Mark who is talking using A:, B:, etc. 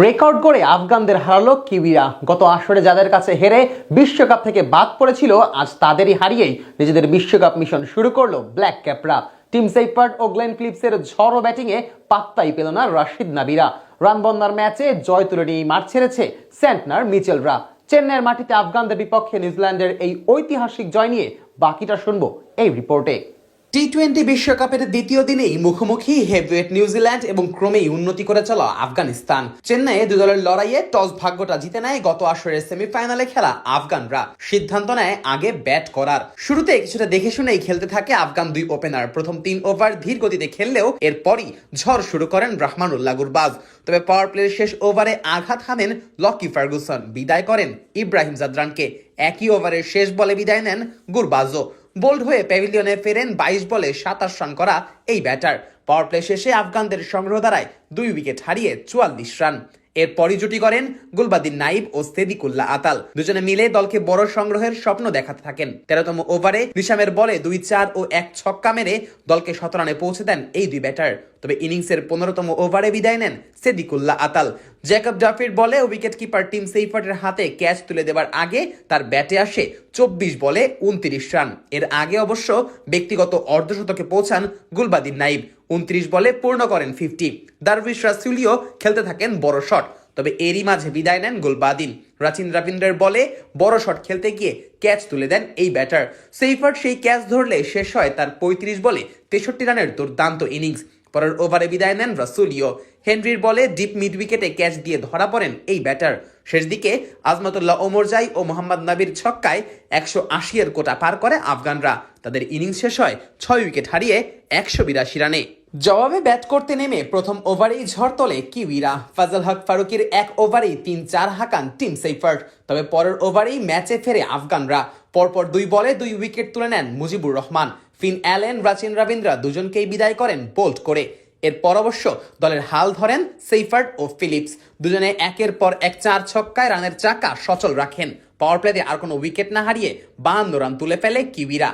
A: Record করে আফগানদের হারালো কিউইরা। গত আসরে যাদের কাছে হেরে বিশ্বকাপ থেকে বাদ পড়েছিল, আজ তাদেরই হারিয়েই নিজেদের বিশ্বকাপ মিশন শুরু করলো ব্ল্যাক ক্যাপরা। টিম সেইফার্ট ও গ্লেন ফিলিপসের ঝড়ো ব্যাটিংয়ে পাত্তাই পেল না রাশিদ নাবিরা। রান বন্যার ম্যাচে জয় তুলে নিয়েই মাঠ ছেড়েছে সেন্টনার মিচেলরা। চেন্নাইয়ের মাটিতে আফগানদের বিপক্ষে নিউজিল্যান্ডের এই ঐতিহাসিক জয় নিয়ে বাকিটা শুনবো এই রিপোর্টে। টি-20 বিশ্বকাপের দ্বিতীয় দিনেই মুখোমুখি হেভিওয়েট নিউজিল্যান্ড এবং ক্রমেই উন্নতি করে চলা আফগানিস্তান। চেন্নাইয়ে দুই দলের লড়াইয়ে টস ভাগ্যটা জিতে নেয় গত আসরের সেমিফাইনালে খেলা আফগানরা। সিদ্ধান্ত নেয় আগে ব্যাট করার। শুরুতে কিছুটা দেখে শুনেই খেলতে থাকে আফগান দুই ওপেনার। প্রথম 3 ওভার ধীর গতিতে খেললেও এরপরই ঝড় শুরু করেন রহমানুল্লাহ গুরবাজ। তবে পাওয়ার প্লের শেষ ওভারে আঘাত হানেন লকি ফার্গুসন, বিদায় করেন ইব্রাহিম জাদরানকে। একই ওভারের শেষ বলে বিদায় নেন গুরবাজও। বোল্ড হয়ে প্যাভিলিয়নে ফেরেন 22 বলে 27 রান করা এই ব্যাটার। পাওয়ার প্লে শেষে আফগানদের সংগ্রহ দ্বারায় 2 উইকেট হারিয়ে 44 রান। এরপরই জুটি করেন গুলবাদিন নাইব ও সেদিকুল্লাহ আতাল। দুজনে মিলে দলকে বড় সংগ্রহের স্বপ্ন দেখাতে থাকেন। 13তম ওভারে নিশামের বলে 2-4 ও 1 ছক্কা মেরে দলকে 17 রানে পৌঁছে দেন এই দুই ব্যাটার। তবে ইনিংসের 15তম ওভারে বিদায় নেন সেদিকুল্লাহ আতাল। জ্যাকব ডাফির বলে উইকেট কিপার টিম সেইফার্টের হাতে ক্যাচ তুলে দেওয়ার আগে তার ব্যাটে আসে 24 বলে 29 রান। এর আগে অবশ্য ব্যক্তিগত অর্ধশতকে পৌঁছান গুলবাদিন নাইব। 29 বলে পূর্ণ করেন 50। দারভিশ রাসুলিও খেলতে থাকেন বড় শট, তবে এরই মাঝে বিদায় নেন গুলবাদিন। রাচিন রবীন্দ্রের বলে বড় শট খেলতে গিয়ে ক্যাচ তুলে দেন এই ব্যাটার। সেইফার্ট সেই ক্যাচ ধরলে শেষ হয় তার 35 বলে 63 রানের দুর্দান্ত ইনিংস। পরের ওভারে বিদায় নেন রাসুলিও। হেনরির বলে ডিপ মিড উইকেটে ক্যাচ দিয়ে ধরা পড়েন এই ব্যাটার। শেষ দিকে আজমতুল্লাহ ওমরজাই ও মোহাম্মদ নাবির ছক্কায় 180 এর কোটা পার করে আফগানরা। তাদের ইনিংস শেষ হয় 6 উইকেট হারিয়ে 182 রানে। জবাবে ব্যাট করতে নেমে প্রথম ওভারেই ঝড় তোলে কিউইরা। ফাজল হক ফারুকের 1 ওভারেই 3-4 হাঁকান টিম সেইফার্ট। তবে পরের ওভারেই ম্যাচে ফেরে আফগানরা। পরপর 2 বলে 2 উইকেট তুলে নেন মুজিবুর রহমান। ফিন অ্যালেন, রাচিন রবীন্দ্র দুজনকেই বিদায় করেন বোল্ড করে। এরপর অবশ্য দলের হাল ধরেন সেইফার্ট ও ফিলিপস। দুজনে একের পর এক 4 ছক্কায় রানের চাকা সচল রাখেন। পাওয়ার প্লেতে আর কোনো উইকেট না হারিয়ে 52 রান তুলে ফেলে কিউইরা।